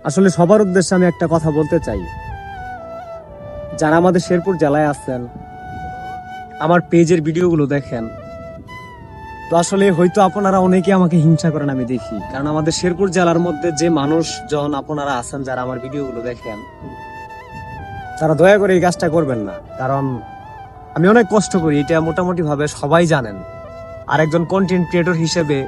আসলে সবার উদ্দেশ্যে আমি একটা কথা বলতে চাই, যারা আমাদের শেরপুর জেলায় আছেন, আমার পেজের ভিডিওগুলো দেখেন, তো আসলে হয়তো আপনারা অনেকে আমাকে হিংসা করেন, আমি দেখি। কারণ আমাদের শেরপুর জেলার মধ্যে যে মানুষজন আপনারা আছেন যারা আমার ভিডিওগুলো দেখেন, তারা দয়া করে এই কাজটা করবেন না। কারণ আমি অনেক কষ্ট করি, এটা মোটামুটি ভাবে সবাই জানেন। আর একজন কন্টেন্ট ক্রিয়েটর হিসেবে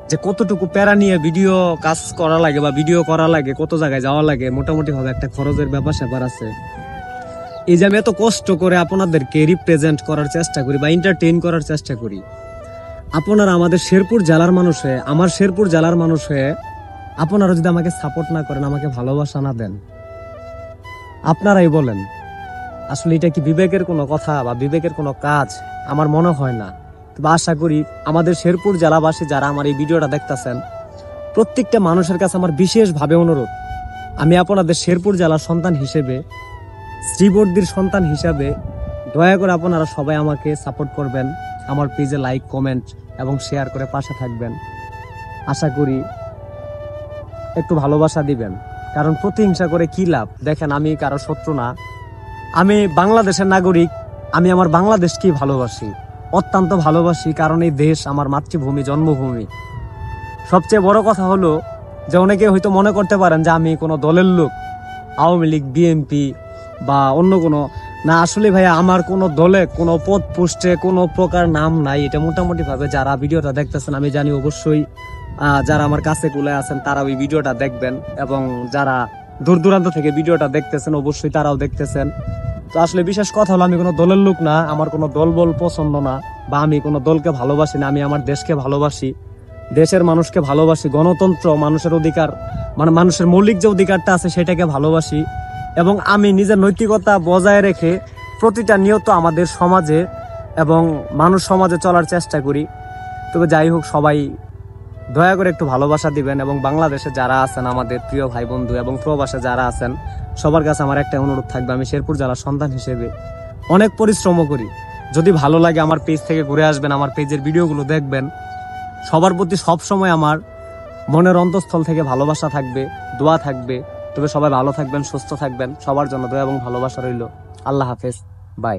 যে কতটুকু প্যারা নিয়ে ভিডিও কাজ করা লাগে বা ভিডিও করা লাগে, কত জায়গায় যাওয়া লাগে, মোটামুটি ভাবে একটা খরচের ব্যাপার স্যাপার আছে। এই যে আমি এত কষ্ট করে আপনাদেরকে রিপ্রেজেন্ট করার চেষ্টা করি বা এন্টারটেইন করার চেষ্টা করি, আপনারা আমাদের শেরপুর জেলার মানুষ হয়ে, আমার শেরপুর জেলার মানুষ হয়ে আপনারা যদি আমাকে সাপোর্ট না করেন, আমাকে ভালোবাসা না দেন, আপনারাই বলেন আসলে এটা কি বিবেকের কোনো কথা বা বিবেকের কোনো কাজ? আমার মনে হয় না। তবে আশা করি আমাদের শেরপুর জেলাবাসী যারা আমার এই ভিডিওটা দেখতেছেন, প্রত্যেকটা মানুষের কাছে আমার বিশেষভাবে অনুরোধ, আমি আপনাদের শেরপুর জেলার সন্তান হিসেবে, শ্রীবর্দীর সন্তান হিসাবে, দয়া করে আপনারা সবাই আমাকে সাপোর্ট করবেন। আমার পেজে লাইক, কমেন্ট এবং শেয়ার করে পাশে থাকবেন। আশা করি একটু ভালোবাসা দিবেন। কারণ প্রতিহিংসা করে কি লাভ? দেখেন, আমি কারো শত্রু না, আমি বাংলাদেশের নাগরিক। আমি আমার বাংলাদেশকেই ভালোবাসি, অত্যন্ত ভালোবাসি। কারণ এই দেশ আমার মাতৃভূমি, জন্মভূমি। সবচেয়ে বড় কথা হলো যে অনেকে হয়তো মনে করতে পারেন যে আমি কোনো দলের লোক, আওয়ামী লীগ, বিএনপি বা অন্য কোনো না। আসলে ভাইয়া, আমার কোনো দলে, কোনো পদ পোস্টে কোনো প্রকার নাম নাই। এটা মোটামুটি ভাবে যারা ভিডিওটা দেখতেছেন, আমি জানি অবশ্যই যারা আমার কাছে কুলে আছেন তারা ওই ভিডিওটা দেখবেন, এবং যারা দূর দূরান্ত থেকে ভিডিওটা দেখতেছেন অবশ্যই তারাও দেখতেছেন। তো আসলে বিশেষ কথা হলো, আমি কোনো দলের লোক না, আমার কোনো দল বল পছন্দ না, বা আমি কোনো দলকে ভালোবাসি না। আমি আমার দেশকে ভালোবাসি, দেশের মানুষকে ভালোবাসি, গণতন্ত্র, মানুষের অধিকার, মানে মানুষের মৌলিক যে অধিকারটা আছে সেটাকে ভালোবাসি। এবং আমি নিজের নৈতিকতা বজায় রেখে প্রতিটা নিয়ত আমাদের সমাজে এবং মানুষ সমাজে চলার চেষ্টা করি। তবে যাই হোক, সবাই দয়া করে একটু ভালোবাসা দিবেন। এবং বাংলাদেশে যারা আছেন আমাদের প্রিয় ভাই বন্ধু এবং প্রবাসে যারা আছেন, সবার কাছে আমার একটা অনুরোধ থাকবে, আমি শেরপুর জেলার সন্তান হিসেবে অনেক পরিশ্রম করি। যদি ভালো লাগে আমার পেজ থেকে ঘুরে আসবেন, আমার পেজের ভিডিওগুলো দেখবেন। সবার প্রতি সবসময় আমার মনের অন্তঃস্থল থেকে ভালোবাসা থাকবে, দোয়া থাকবে। তবে সবাই ভালো থাকবেন, সুস্থ থাকবেন। সবার জন্য দোয়া এবং ভালোবাসা রইল। আল্লাহ হাফেজ, বাই।